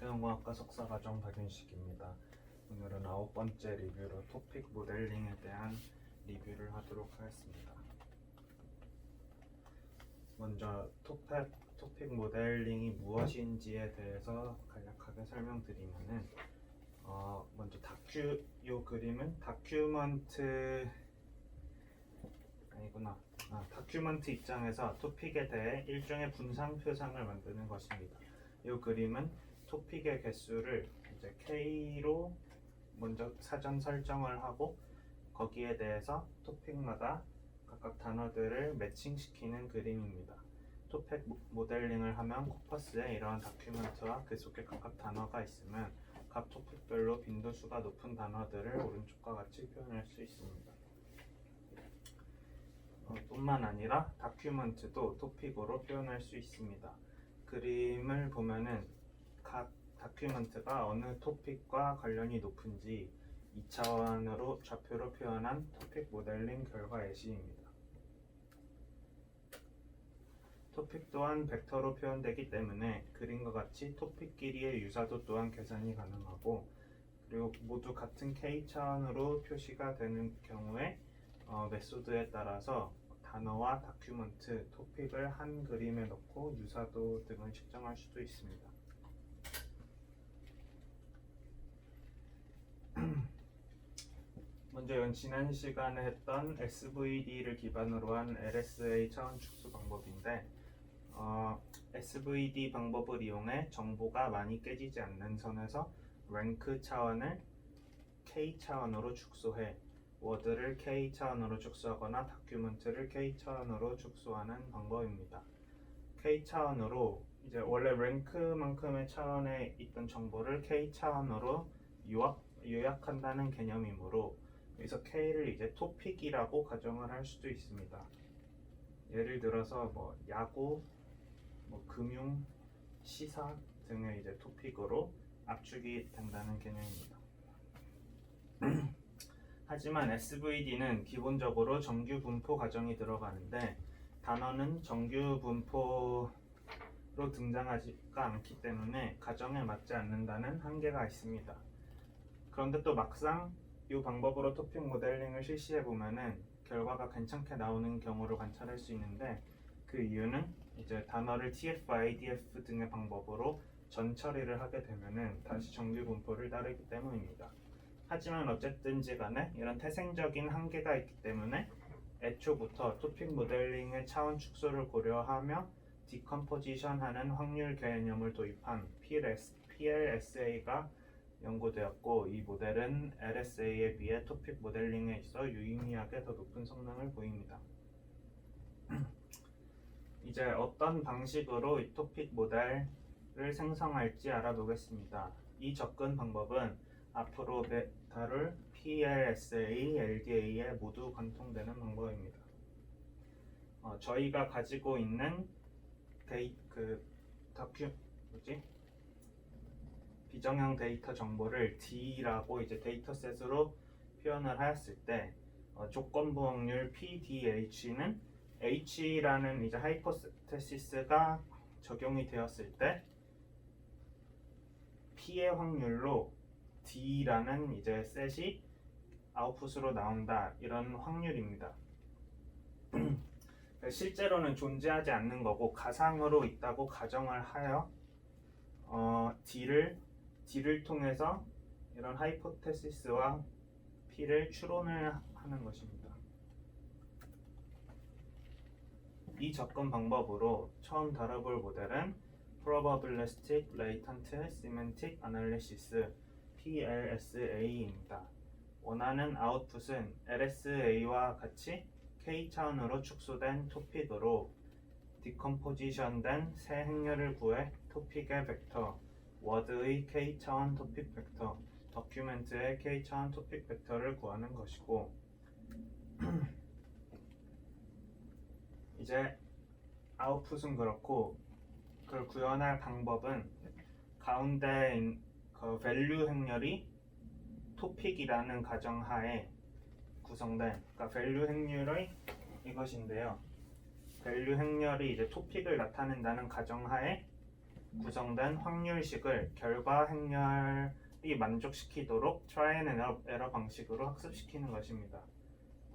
경영공학과 석사과정 박윤식입니다. 오늘은 9번째 리뷰로 토픽 모델링에 대한 리뷰를 하도록 하겠습니다. 먼저 토픽 모델링이 무엇인지에 대해서 간략하게 설명드리면은 먼저 요 그림은 다큐먼트 입장에서 토픽에 대해 일종의 분산 표상을 만드는 것입니다. 이 그림은 토픽의 개수를 이제 K로 먼저 사전 설정을 하고 거기에 대해서 토픽마다 각각 단어들을 매칭시키는 그림입니다. 토픽 모델링을 하면 코퍼스에 이러한 다큐먼트와 그 속에 각각 단어가 있으면 각 토픽별로 빈도수가 높은 단어들을 오른쪽과 같이 표현할 수 있습니다. 뿐만 아니라 다큐먼트도 토픽으로 표현할 수 있습니다. 그림을 보면은 각 다큐먼트가 어느 토픽과 관련이 높은지 2차원으로 좌표로 표현한 토픽 모델링 결과 예시입니다. 토픽 또한 벡터로 표현되기 때문에 그림과 같이 토픽끼리의 유사도 또한 계산이 가능하고, 그리고 모두 같은 K 차원으로 표시가 되는 경우에 메소드에 따라서 단어와 다큐먼트, 토픽을 한 그림에 넣고 유사도 등을 측정할 수도 있습니다. 먼저 이건 지난 시간에 했던 SVD를 기반으로 한 LSA 차원 축소 방법인데, SVD 방법을 이용해 정보가 많이 깨지지 않는 선에서 랭크 차원을 K 차원으로 축소해 워드를 K 차원으로 축소하거나 다큐멘트를 K 차원으로 축소하는 방법입니다. K 차원으로 이제 원래 랭크만큼의 차원에 있던 정보를 K 차원으로 요약한다는 개념이므로 여기서 K를 이제 토픽이라고 가정을 할 수도 있습니다. 예를 들어서 야구, 금융, 시사 등의 이제 토픽으로 압축이 된다는 개념입니다. 하지만 SVD는 기본적으로 정규 분포 과정이 들어가는데 단어는 정규 분포로 등장하지가 않기 때문에 가정에 맞지 않는다는 한계가 있습니다. 그런데 또 막상 이 방법으로 토픽 모델링을 실시해 보면은 결과가 괜찮게 나오는 경우를 관찰할 수 있는데, 그 이유는 이제 단어를 TF, IDF 등의 방법으로 전 처리를 하게 되면은 다시 정규 분포를 따르기 때문입니다. 하지만 어쨌든지 간에 이런 태생적인 한계가 있기 때문에 애초부터 토픽 모델링의 차원 축소를 고려하며 디컴포지션하는 확률 개념을 도입한 PLSA가 연구되었고, 이 모델은 LSA에 비해 토픽 모델링에 있어 유의미하게 더 높은 성능을 보입니다. 이제 어떤 방식으로 이 토픽 모델을 생성할지 알아보겠습니다. 이 접근 방법은 앞으로 다룰 PLSA, LDA에 모두 관통되는 방법입니다. 저희가 가지고 있는 비정형 데이터 정보를 D라고 이제 데이터셋으로 표현을 하였을 때 조건부 확률 PDH는 H라는 이제 하이포테시스가 적용이 되었을 때 P의 확률로 D라는 이제 셋이 아웃풋으로 나온다, 이런 확률입니다. 실제로는 존재하지 않는 거고 가상으로 있다고 가정을 하여 D를 통해서 이런 하이포테시스와 P를 추론을 하는 것입니다. 이 접근 방법으로 처음 다뤄볼 모델은 Probabilistic Latent Semantic Analysis PLSA입니다. 원하는 아웃풋은 LSA와 같이 K 차원으로 축소된 토픽으로 디컴포지션된 새 행렬을 구해 토픽의 벡터, 워드의 K 차원 토픽 벡터, 더큐멘트의 K 차원 토픽 벡터를 구하는 것이고, 이제 아웃풋은 그렇고 그걸 구현할 방법은 가운데 그 밸류 행렬이 토픽이라는 가정하에 구성된, 그러니까 밸류 행렬의 이것인데요. 밸류 행렬이 이제 토픽을 나타낸다는 가정하에 구성된 확률식을 결과 행렬이 만족시키도록 트라이 앤 에러 방식으로 학습시키는 것입니다.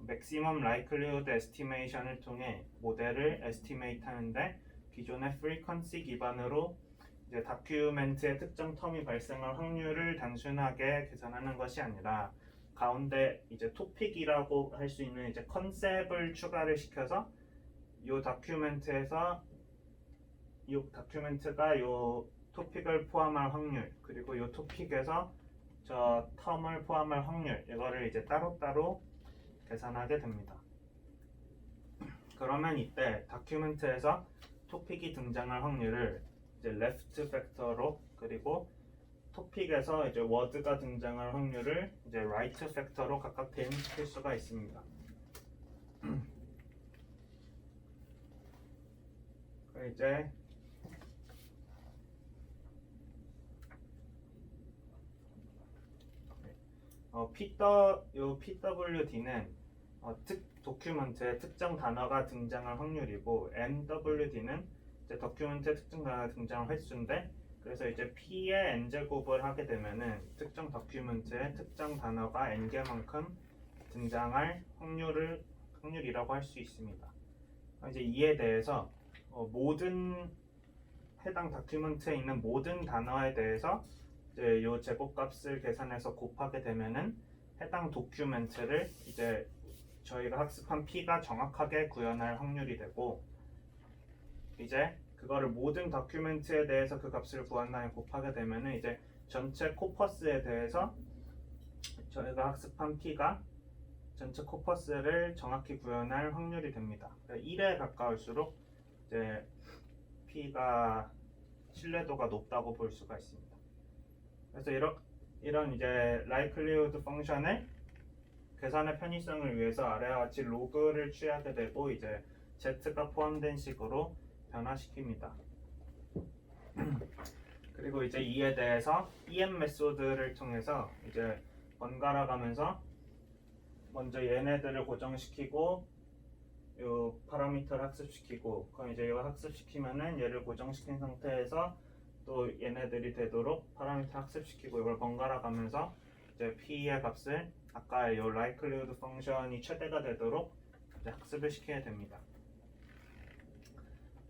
맥시멈 라이클리후드 에스티메이션을 통해 모델을 에스티메이트 하는데 기존의 프리퀀시 기반으로 이제 다큐멘트의 특정 텀이 발생할 확률을 단순하게 계산하는 것이 아니라 가운데 이제 토픽이라고 할 수 있는 이제 컨셉을 추가를 시켜서 이 다큐멘트에서 이 다큐멘트가 이 토픽을 포함할 확률 그리고 이 토픽에서 저 텀을 포함할 확률 이거를 이제 따로따로 계산하게 됩니다. 그러면 이때 다큐멘트에서 토픽이 등장할 확률을 이제 레프트 팩터로 그리고 토픽에서 이제 워드가 등장할 확률을 이제 라이트 팩터로 각각 대응시킬 수가 있습니다. 이제 PWD는 도큐멘트에 특정 단어가 등장할 확률이고 MWD는 이제 도큐멘트에 특정 단어가 등장할 횟수인데 그래서 이제 P의 n제곱을 하게 되면은 특정 도큐멘트에 특정 단어가 n개만큼 등장할 확률이라고 할 수 있습니다. 이제 이에 대해서 모든 해당 다큐멘트에 있는 모든 단어에 대해서 이제 요 제곱값을 계산해서 곱하게 되면은 해당 도큐멘트를 이제 저희가 학습한 P가 정확하게 구현할 확률이 되고 이제 그거를 모든 다큐멘트에 대해서 그 값을 구한 다음에 곱하게 되면은 이제 전체 코퍼스에 대해서 저희가 학습한 P가 전체 코퍼스를 정확히 구현할 확률이 됩니다. 1에 가까울수록 이제 P가 신뢰도가 높다고 볼 수가 있습니다. 그래서 이런 이제 likelihood 펑션을 계산의 편의성을 위해서 아래와 같이 로그를 취하게 되고 이제 z가 포함된 식으로 변화시킵니다. 그리고 이제 이에 대해서 EM 메소드를 통해서 이제 번갈아 가면서 먼저 얘네들을 고정시키고 요 파라미터를 학습시키고 그럼 이제 이거 학습시키면은 얘를 고정시킨 상태에서 또 얘네들이 되도록 파라미터 학습시키고 이걸 번갈아 가면서 이제 P의 값을 아까 이 likelihood 펑션이 최대가 되도록 이제 학습을 시켜야 됩니다.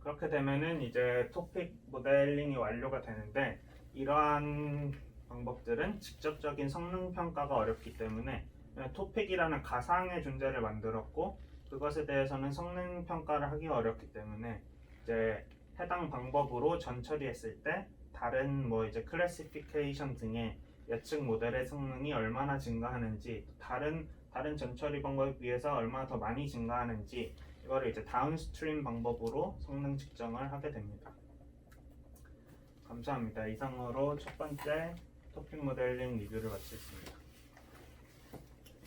그렇게 되면은 이제 토픽 모델링이 완료가 되는데 이러한 방법들은 직접적인 성능 평가가 어렵기 때문에 토픽이라는 가상의 존재를 만들었고 그것에 대해서는 성능 평가를 하기 어렵기 때문에 이제 해당 방법으로 전처리했을 때 다른 뭐 이제 클래시피케이션 등의 예측 모델의 성능이 얼마나 증가하는지 다른 전처리 방법에 비해서 얼마나 더 많이 증가하는지 이거를 이제 다운스트림 방법으로 성능 측정을 하게 됩니다. 감사합니다. 이상으로 첫 번째 토픽 모델링 리뷰를 마치겠습니다.